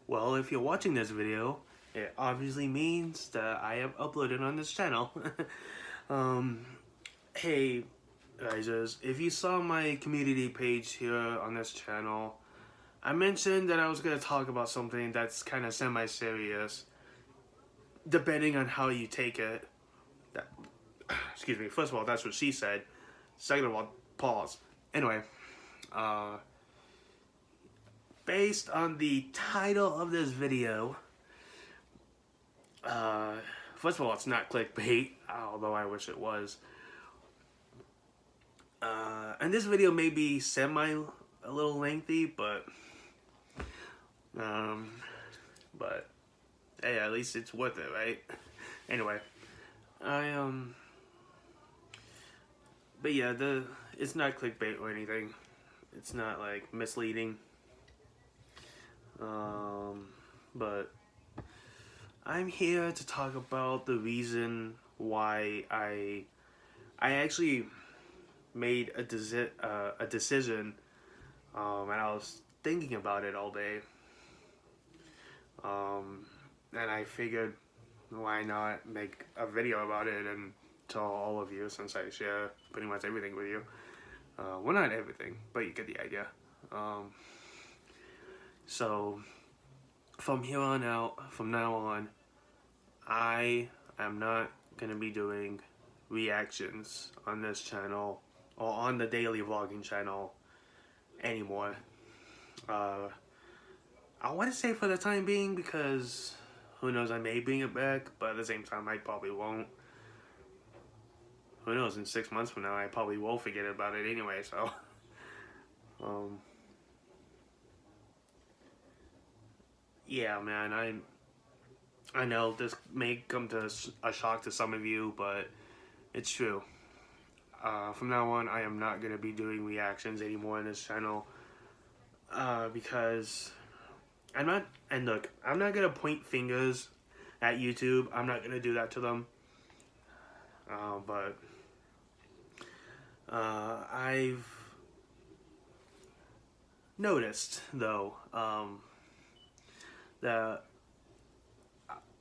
Well, if you're watching this video, it obviously means that I have uploaded on this channel. um, hey, guys, if you saw my community page here on this channel, I mentioned that I was going to talk about something that's kind of semi-serious, depending on how you take it. That, excuse me, first of all, that's what she said. Second of all, pause. Anyway, based on the title of this video, first of all, it's not clickbait, although I wish it was. And this video may be a little lengthy, but hey, at least it's worth it, right? Anyway, but yeah, it's not clickbait or anything. It's not like misleading. But I'm here to talk about the reason why I actually made a decision, and I was thinking about it all day, and I figured why not make a video about it and tell all of you, since I share pretty much everything with you. Well, not everything, but you get the idea. So from now on, I am not gonna be doing reactions on this channel or on the daily vlogging channel anymore. I want to say for the time being, because who knows, I may bring it back, but at the same time I probably won't. Who knows, in 6 months from now I probably will forget about it anyway, so yeah, man, I know this may come to a shock to some of you, but it's true. From now on, I am not going to be doing reactions anymore on this channel, because I'm not going to point fingers at YouTube. I'm not going to do that to them. But I've noticed, though, that,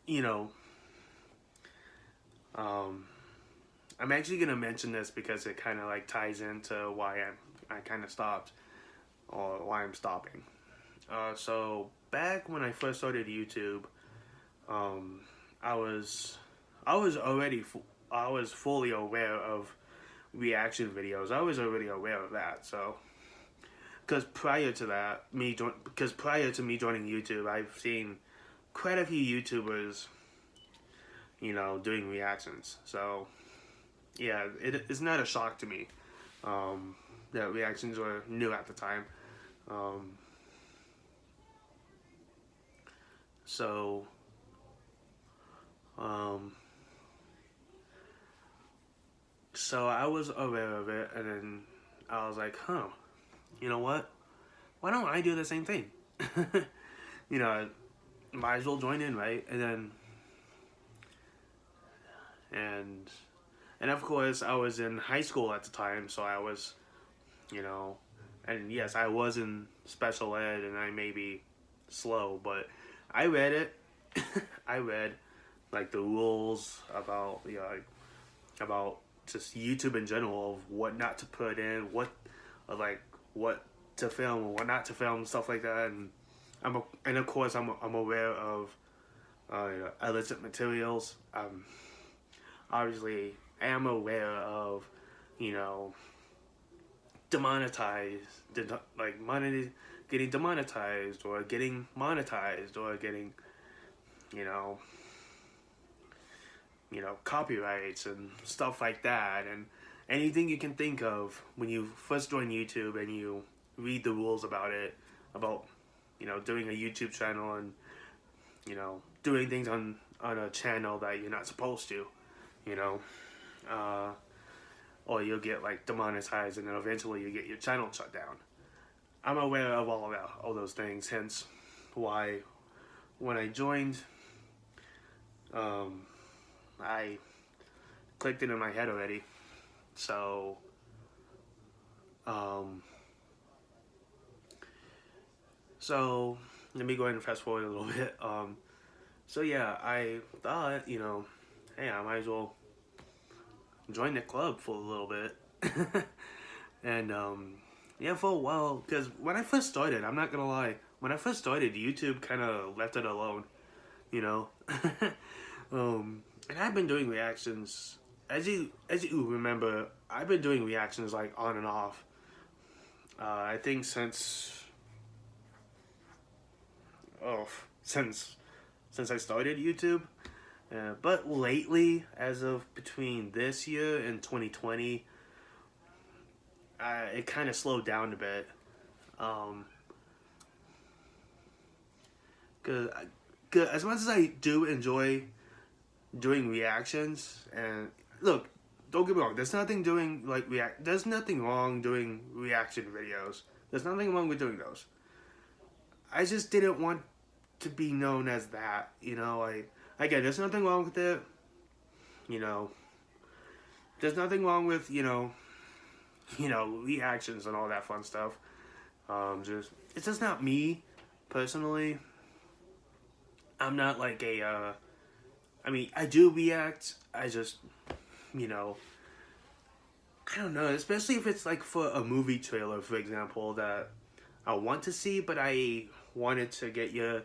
you know, I'm actually going to mention this because it kind of like ties into why I kind of stopped, or why I'm stopping. So back when I first started YouTube, I was fully aware of reaction videos. I was already aware of that. So, because prior to me joining YouTube, I've seen quite a few YouTubers, doing reactions. So, yeah, it's not a shock to me that reactions were new at the time. So I was aware of it, and then I was like, you know what? Why don't I do the same thing? Might as well join in, right? And of course, I was in high school at the time, so I was, and yes, I was in special ed, and I may be slow, but I read it. I read like the rules about about just YouTube in general, of what not to put in, what to film and what not to film, stuff like that. And of course I'm aware of illicit materials. Obviously I am aware of money getting demonetized, or getting monetized, or getting copyrights and stuff like that, and anything you can think of when you first join YouTube and you read the rules about it, about doing a YouTube channel, and doing things on a channel that you're not supposed to, or you'll get like demonetized, and then eventually you get your channel shut down. I'm aware of all those things, hence why when I joined, I clicked it in my head already. So let me go ahead and fast forward a little bit. So yeah, I thought, hey, I might as well join the club for a little bit. And yeah, for a while, because when I first started, I'm not gonna lie, when I first started, YouTube kind of left it alone, you know. And I've been doing reactions, as you remember, I've been doing reactions like on and off. I think oh since since I started YouTube. But lately, as of between this year and 2020, it kind of slowed down a bit. Um, cause, cause as much as I do enjoy doing reactions, and look, don't get me wrong, there's nothing wrong doing reaction videos. There's nothing wrong with doing those. I just didn't want to be known as that. Again, there's nothing wrong with it. You know, there's nothing wrong with reactions and all that fun stuff. Just it's just not me personally. I'm not like a. I mean, I do react. I just, you know, I don't know. Especially if it's like for a movie trailer, for example, that I want to see, but I wanted to get you.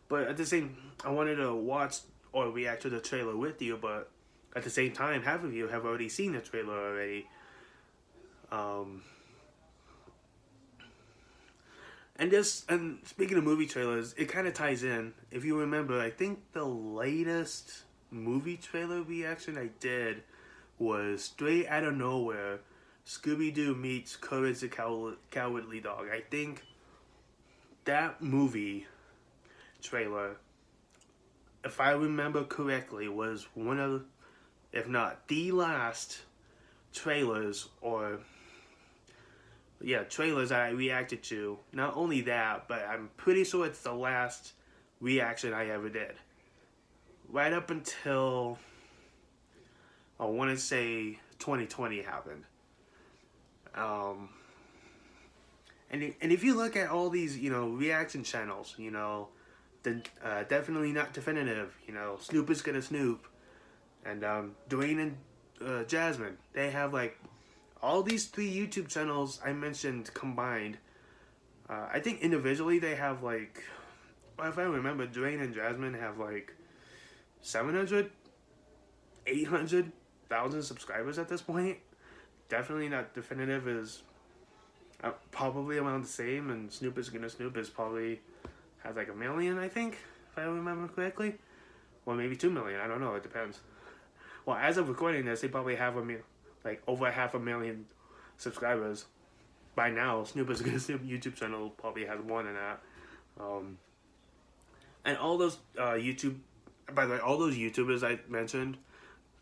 But at the same, I wanted to watch or react to the trailer with you, but at the same time, half of you have already seen the trailer already. Um, and speaking of movie trailers, it kind of ties in. If you remember, I think the latest movie trailer reaction I did was Straight Out of Nowhere, Scooby-Doo meets Courage the Cowardly Dog. I think that movie trailer, if I remember correctly, was one of, if not the last trailers trailers I reacted to. Not only that, but I'm pretty sure it's the last reaction I ever did. Right up until, I want to say 2020 happened. And if you look at all these, reaction channels, Definitely Not Definitive, Snoop is Gonna Snoop, and Dwayne and Jasmine, they have like all these 3 YouTube channels I mentioned combined. I think individually they have like, if I remember, Dwayne and Jasmine have like 700, 800,000 subscribers at this point. Definitely Not Definitive is probably around the same, and Snoop is Gonna Snoop is probably has like 1 million, I think, if I remember correctly. Or maybe 2 million, I don't know, it depends. Well, as of recording this, they probably have like over 500,000 subscribers. By now, Snoop is Gonna Snoop YouTube channel probably has more than that. And all those by the way, all those YouTubers I mentioned,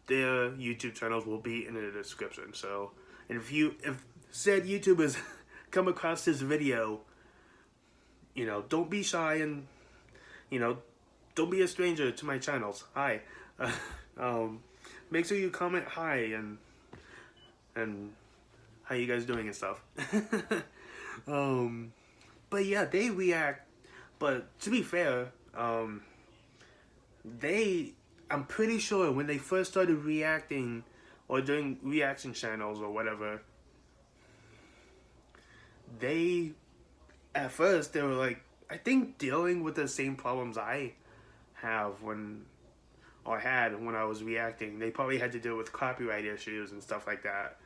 their YouTube channels will be in the description. So, and if said YouTubers come across this video, don't be shy and, don't be a stranger to my channels. Hi. Make sure you comment hi and how you guys doing and stuff. But yeah, they react. But to be fair, I'm pretty sure when they first started reacting or doing reaction channels or whatever, at first they were like, I think dealing with the same problems I have had when I was reacting. They probably had to deal with copyright issues and stuff like that.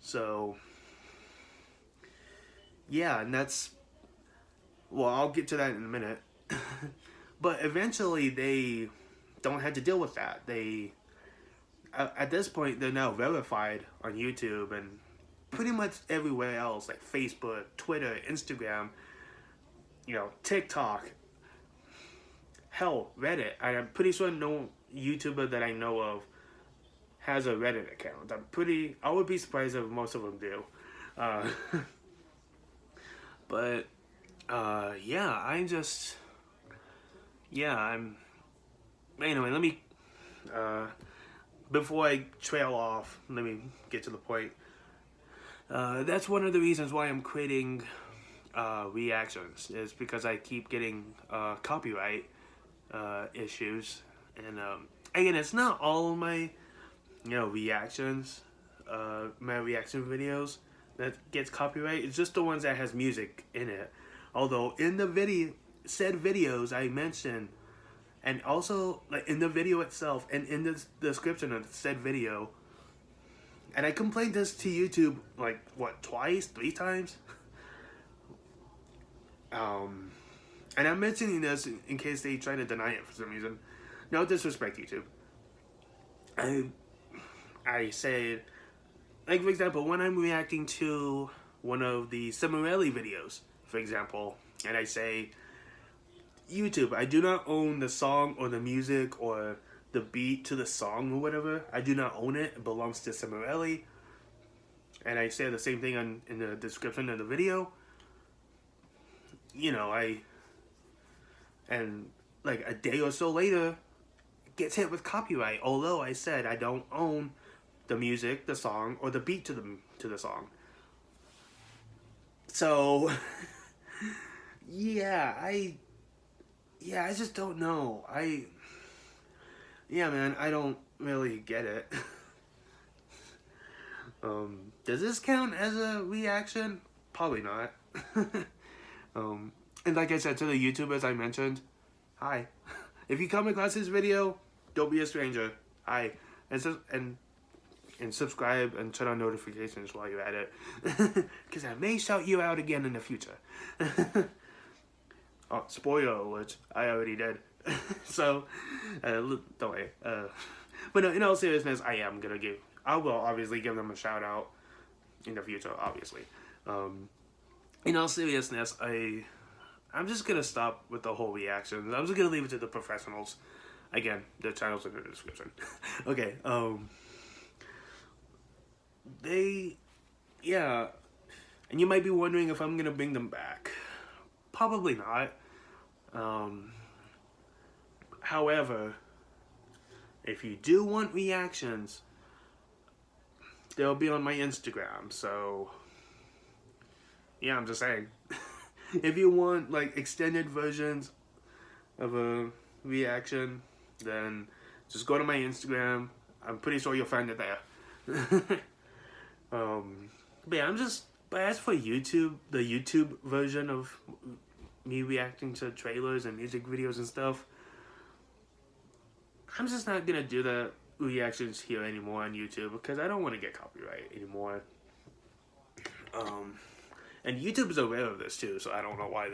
So yeah, and I'll get to that in a minute. But eventually they don't have to deal with that. At this point, they're now verified on YouTube and pretty much everywhere else, like Facebook, Twitter, Instagram, TikTok, hell, Reddit. I'm pretty sure no YouTuber that I know of has a Reddit account. I would be surprised if most of them do. But anyway, let me, before I trail off, let me get to the point. That's one of the reasons why I'm creating reactions is because I keep getting copyright issues, and again, it's not all of my reactions, my reaction videos that gets copyright. It's just the ones that has music in it. Although in the said videos I mentioned, and also like in the video itself and in the description of said video, and I complained this to YouTube like what, twice, 3 times. And I'm mentioning this in case they try to deny it for some reason. No disrespect, YouTube. I said, like for example, when I'm reacting to one of the Cimarelli videos, for example, and I say, YouTube, I do not own the song or the music or the beat to the song or whatever. I do not own it. It belongs to Cimarelli. And I say the same thing in the description of the video. And like a day or so later, it gets hit with copyright. Although I said I don't own the music, the song, or the beat to the song. So, I just don't know. Man, I don't really get it. Does this count as a reaction? Probably not. And like I said to the YouTubers I mentioned, hi. If you come across this video, don't be a stranger. Hi. And subscribe and turn on notifications while you're at it. Because I may shout you out again in the future. Oh, spoiler alert, I already did. So, don't worry. But no, in all seriousness, I will obviously give them a shout out in the future, obviously. In all seriousness, I'm just gonna stop with the whole reaction. I'm just gonna leave it to the professionals. Again, their channel's in the description. Okay, and you might be wondering if I'm gonna bring them back. Probably not. However, if you do want reactions, they'll be on my Instagram, so yeah, I'm just saying. If you want like extended versions of a reaction, then just go to my Instagram. I'm pretty sure you'll find it there. But yeah, but as for YouTube, the YouTube version of me reacting to trailers and music videos and stuff, I'm just not gonna do the reactions here anymore on YouTube because I don't want to get copyright anymore. And YouTube is aware of this too, so I don't know why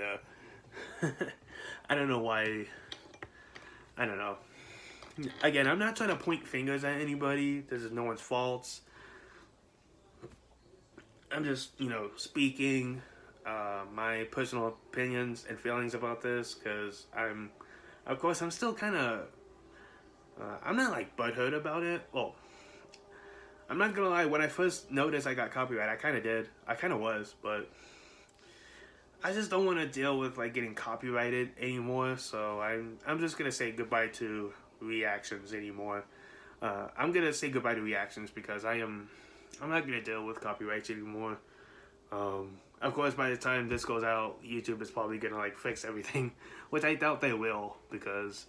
I don't know. Again, I'm not trying to point fingers at anybody. This is no one's faults. I'm just, speaking my personal opinions and feelings about this because I'm still kind of, I'm not like butthurt about it. Well, I'm not gonna lie, when I first noticed I got copyright, I kind of was, but I just don't want to deal with like getting copyrighted anymore, so I'm just gonna say goodbye to reactions anymore. I'm gonna say goodbye to reactions because I'm not gonna deal with copyrights anymore. Of course, by the time this goes out, YouTube is probably gonna like fix everything, which I doubt they will because,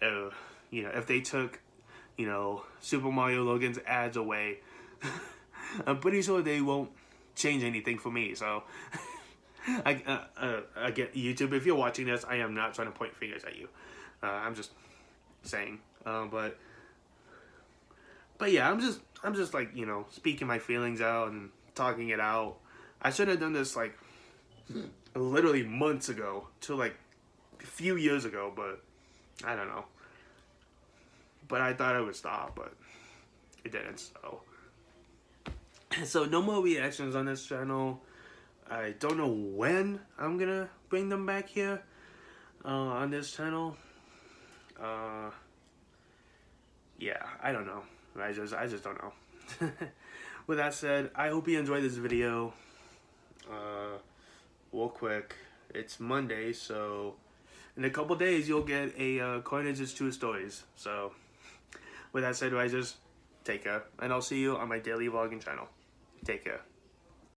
if they took, Super Mario Logan's ads away, I'm pretty sure they won't change anything for me. So, I get YouTube. If you're watching this, I am not trying to point fingers at you. I'm just saying. But yeah, I'm just like speaking my feelings out and talking it out. I should have done this like literally months ago to like a few years ago, but I don't know. But I thought I would stop, but it didn't. So no more reactions on this channel. I don't know when I'm gonna bring them back here on this channel. Yeah, I don't know. I just don't know. With that said, I hope you enjoyed this video. Real quick, it's Monday, so in a couple days you'll get a Coinage is True Stories. So with that said, I just take care, and I'll see you on my daily vlogging channel. Take care.